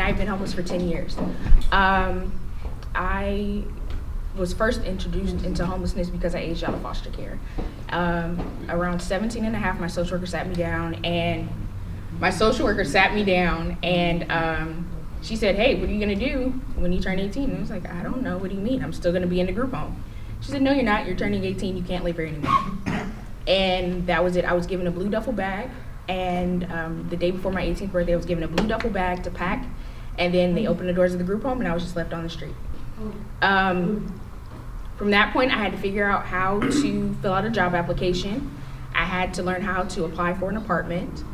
I've been homeless for 10 years. I was first introduced into homelessness because I aged out of foster care. Around 17 and a half, my social worker sat me down, and she said, hey, what are you gonna do when you turn 18? And I was like, I don't know, what do you mean? I'm still gonna be in the group home. She said, no, you're not, you're turning 18, you can't live here anymore. And that was it. I was given a blue duffel bag, and the day before my 18th birthday, I was given a blue duffel bag to pack, and then they opened the doors of the group home, and I was just left on the street. From that point, I had to figure out how to fill out a job application. I had to learn how to apply for an apartment.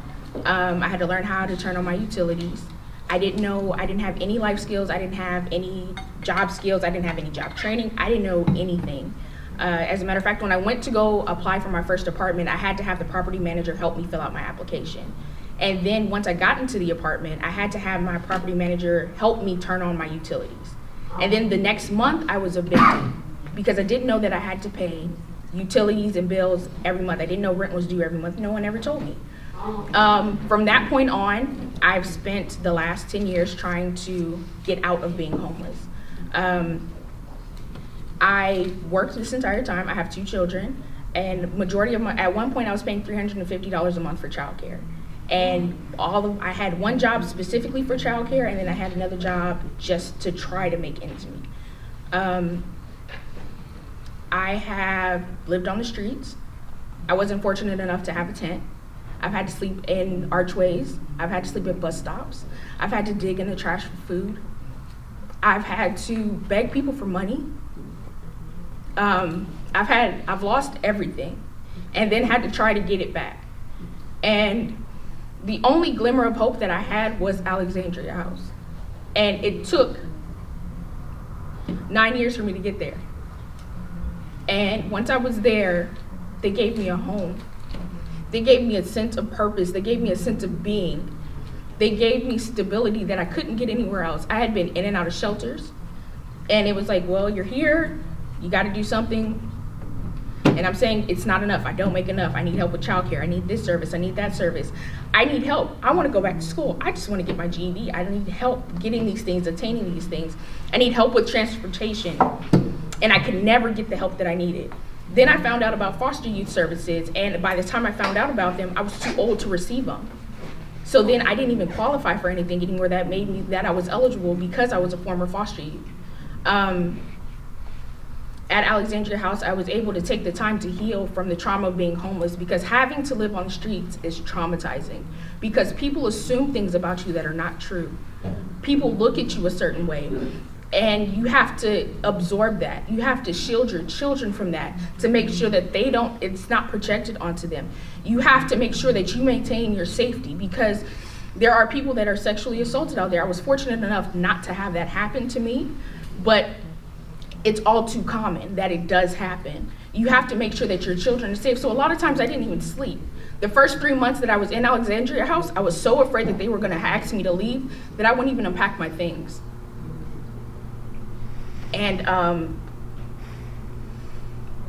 I had to learn how to turn on my utilities. I didn't have any life skills. I didn't have any job skills. I didn't have any job training. I didn't know anything. As a matter of fact, when I went to go apply for my first apartment, I had to have the property manager help me fill out my application. And then once I got into the apartment, I had to have my property manager help me turn on my utilities. And then the next month, I was evicted because I didn't know that I had to pay utilities and bills every month. I didn't know rent was due every month. No one ever told me. From that point on, I've spent the last 10 years trying to get out of being homeless. I worked this entire time. I have 2 children, and at one point I was paying $350 a month for childcare. And I had one job specifically for childcare, and then I had another job just to try to make ends meet. I have lived on the streets. I wasn't fortunate enough to have a tent. I've had to sleep in archways. I've had to sleep at bus stops. I've had to dig in the trash for food. I've had to beg people for money. I've lost everything, and then had to try to get it back. And the only glimmer of hope that I had was Alexandria House. And it took 9 years for me to get there. And once I was there, they gave me a home. They gave me a sense of purpose. They gave me a sense of being. They gave me stability that I couldn't get anywhere else. I had been in and out of shelters, and it was like, well, you're here, you gotta do something. And I'm saying it's not enough. I don't make enough. I need help with childcare. I need this service. I need that service. I need help. I want to go back to school. I just want to get my GED. I need help getting these things, attaining these things. I need help with transportation. And I could never get the help that I needed. Then I found out about foster youth services, and by the time I found out about them, I was too old to receive them. So then I didn't even qualify for anything anymore that made me that I was eligible because I was a former foster youth. At Alexandria House, I was able to take the time to heal from the trauma of being homeless, because having to live on the streets is traumatizing, because people assume things about you that are not true. People look at you a certain way, and you have to absorb that. You have to shield your children from that to make sure that it's not projected onto them. You have to make sure that you maintain your safety, because there are people that are sexually assaulted out there. I was fortunate enough not to have that happen to me, but it's all too common that it does happen. You have to make sure that your children are safe. So a lot of times I didn't even sleep. The first 3 months that I was in Alexandria House, I was so afraid that they were gonna ask me to leave that I wouldn't even unpack my things. And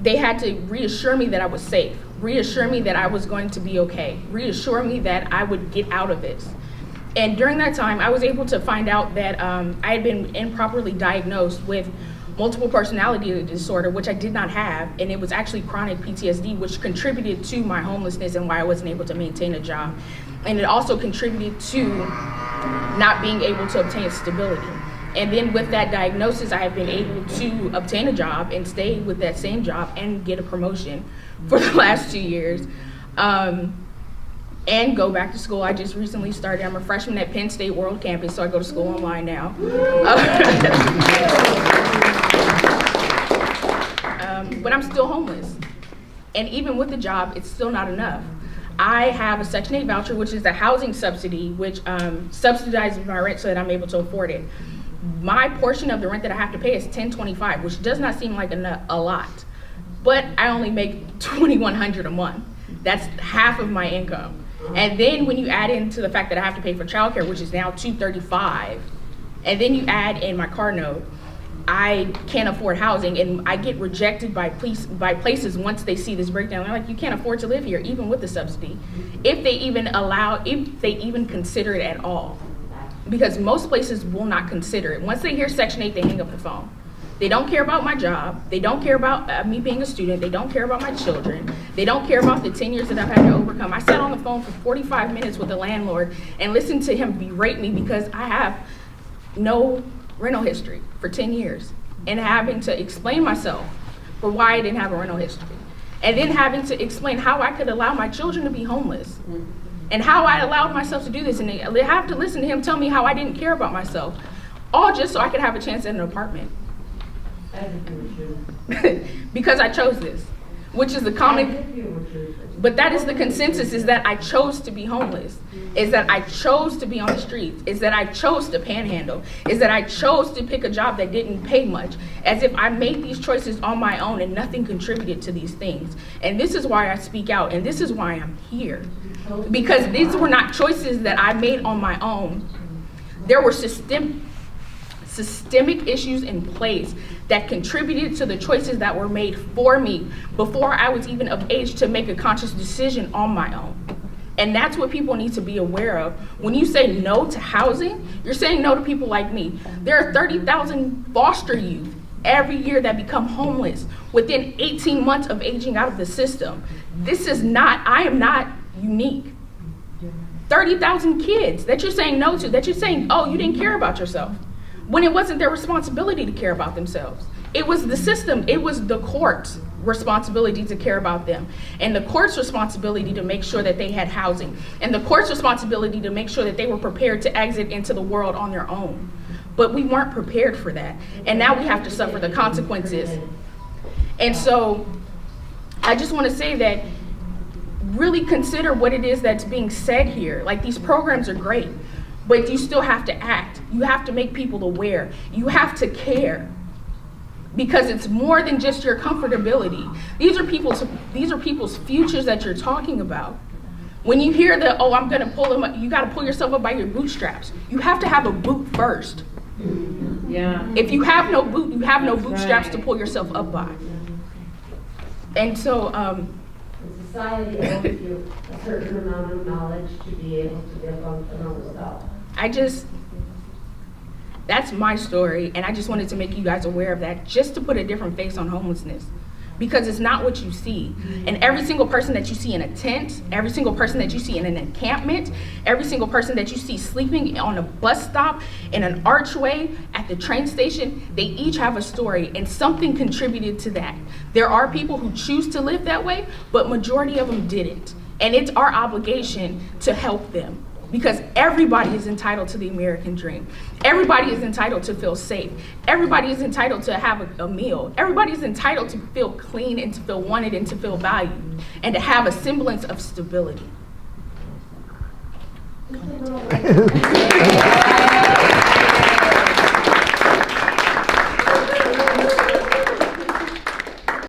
they had to reassure me that I was safe, reassure me that I was going to be okay, reassure me that I would get out of this. And during that time, I was able to find out that I had been improperly diagnosed with multiple personality disorder, which I did not have, and it was actually chronic PTSD, which contributed to my homelessness and why I wasn't able to maintain a job. And it also contributed to not being able to obtain stability. And then with that diagnosis, I have been able to obtain a job and stay with that same job and get a promotion for the last 2 years. And go back to school. I just recently started. I'm a freshman at Penn State World Campus, so I go to school online now. But I'm still homeless. And even with the job, it's still not enough. I have a Section 8 voucher, which is a housing subsidy, which subsidizes my rent so that I'm able to afford it. My portion of the rent that I have to pay is $10.25, which does not seem like a lot. But I only make $2,100 a month. That's half of my income. And then when you add into the fact that I have to pay for childcare, which is now $235, and then you add in my car note, I can't afford housing, and I get rejected by places once they see this breakdown. They're like, you can't afford to live here, even with the subsidy, if they even consider it at all. because most places will not consider it. Once they hear Section 8, they hang up the phone. They don't care about my job. They don't care about me being a student. They don't care about my children. They don't care about the 10 years that I've had to overcome. I sat on the phone for 45 minutes with the landlord and listened to him berate me because I have no rental history for 10 years, and having to explain myself for why I didn't have a rental history, and then having to explain how I could allow my children to be homeless, and how I allowed myself to do this, and they have to listen to him tell me how I didn't care about myself, all just so I could have a chance at an apartment. Because I chose this, which is the common, but that is the consensus, is that I chose to be homeless, is that I chose to be on the streets, is that I chose to panhandle, is that I chose to pick a job that didn't pay much, as if I made these choices on my own and nothing contributed to these things. And this is why I speak out, and this is why I'm here, because these were not choices that I made on my own. There were systemic issues in place that contributed to the choices that were made for me before I was even of age to make a conscious decision on my own. And that's what people need to be aware of. When you say no to housing, you're saying no to people like me. There are 30,000 foster youth every year that become homeless within 18 months of aging out of the system. I am not unique. 30,000 kids that you're saying no to, that you're saying, oh, you didn't care about yourself, when it wasn't their responsibility to care about themselves. It was the system, it was the court's responsibility to care about them, and the court's responsibility to make sure that they had housing, and the court's responsibility to make sure that they were prepared to exit into the world on their own. But we weren't prepared for that, and now we have to suffer the consequences. And so I just want to say that really consider what it is that's being said here. Like, these programs are great, but you still have to act. You have to make people aware. You have to care, because it's more than just your comfortability. These are people's futures that you're talking about. When you hear that, oh, I'm gonna pull them up, you gotta pull yourself up by your bootstraps. You have to have a boot first. Yeah. If you have no boot, you have no bootstraps to pull yourself up by. And so, society owes you a certain amount of knowledge to be able to live on your own stuff. That's my story, and I just wanted to make you guys aware of that, just to put a different face on homelessness, because it's not what you see. And every single person that you see in a tent, every single person that you see in an encampment, every single person that you see sleeping on a bus stop, in an archway, at the train station, they each have a story, and something contributed to that. There are people who choose to live that way, but majority of them didn't. And it's our obligation to help them, because everybody is entitled to the American dream. Everybody is entitled to feel safe. Everybody is entitled to have a meal. Everybody is entitled to feel clean and to feel wanted and to feel valued and to have a semblance of stability.